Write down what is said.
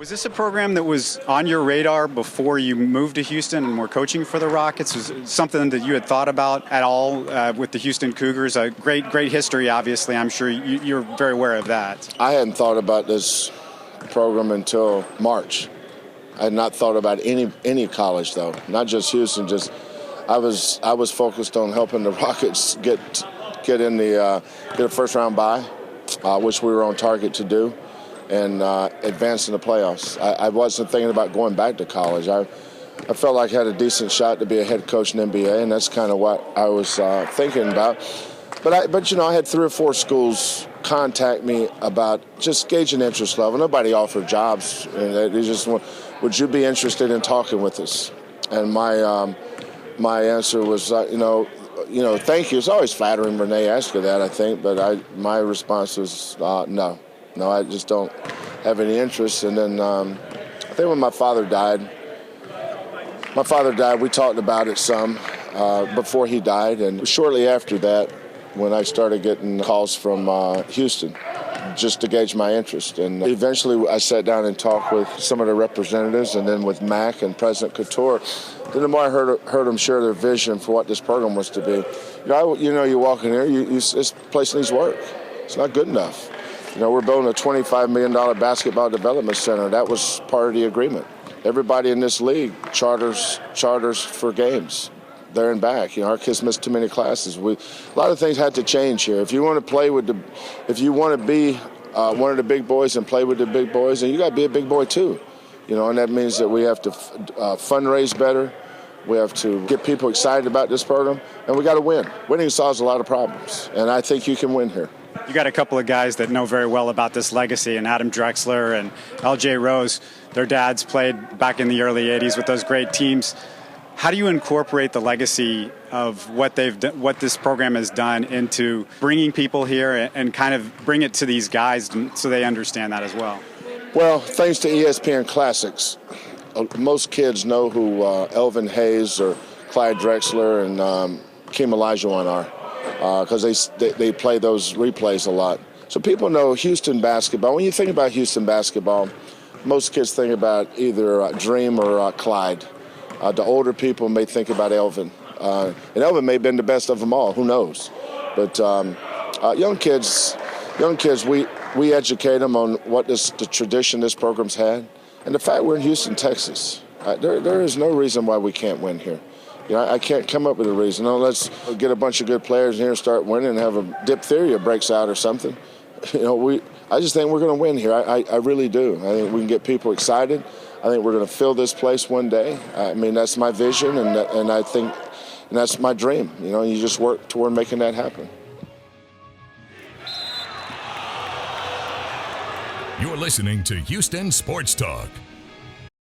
Was this a program that was on your radar before you moved to Houston and were coaching for the Rockets? Was it something that you had thought about at all with the Houston Cougars? A great history, obviously. I'm sure you're very aware of that. I hadn't thought about this program until March. I had not thought about any college, though, not just Houston. Just I was focused on helping the Rockets get a first-round bye, which we were on target to do, and advance in the playoffs. I wasn't thinking about going back to college. I felt like I had a decent shot to be a head coach in the NBA, and that's kind of what I was thinking about. But I had 3 or 4 schools contact me about just gauging interest level. Nobody offered jobs. They just want, would you be interested in talking with us? And my answer was, thank you. It's always flattering when they ask you that, I think. But my response was, no, I just don't have any interest. And then I think when my father died, we talked about it some before he died. And shortly after that, when I started getting calls from Houston, just to gauge my interest. And eventually I sat down and talked with some of the representatives, and then with Mac and President Couture. Then the more I heard them share their vision for what this program was to be, you walk in here, this place needs work. It's not good enough. We're building a $25 million basketball development center. That was part of the agreement. Everybody in this league charters for games there and back. Our kids missed too many classes. A lot of things had to change here. If you want to be one of the big boys and play with the big boys, then you got to be a big boy too. And that means that we have to fundraise better. We have to get people excited about this program, and we got to win. Winning solves a lot of problems, and I think you can win here. You got a couple of guys that know very well about this legacy, and Adam Drexler and L.J. Rose. Their dads played back in the early 80s with those great teams. How do you incorporate the legacy of what this program has done into bringing people here and kind of bring it to these guys so they understand that as well? Well, thanks to ESPN Classics, most kids know who Elvin Hayes or Clyde Drexler and Keem Olajuwon are because they play those replays a lot. So people know Houston basketball. When you think about Houston basketball, most kids think about either Dream or Clyde. The older people may think about Elvin. And Elvin may have been the best of them all. Who knows? But young kids, we educate them on what the tradition this program's had. And the fact we're in Houston, Texas, there is no reason why we can't win here. I can't come up with a reason. No, let's get a bunch of good players in here and start winning and have a diphtheria breaks out or something. I just think we're going to win here. I really do. I think we can get people excited. I think we're going to fill this place one day. I mean, that's my vision, and I think that's my dream. You just work toward making that happen. You're listening to Houston Sports Talk.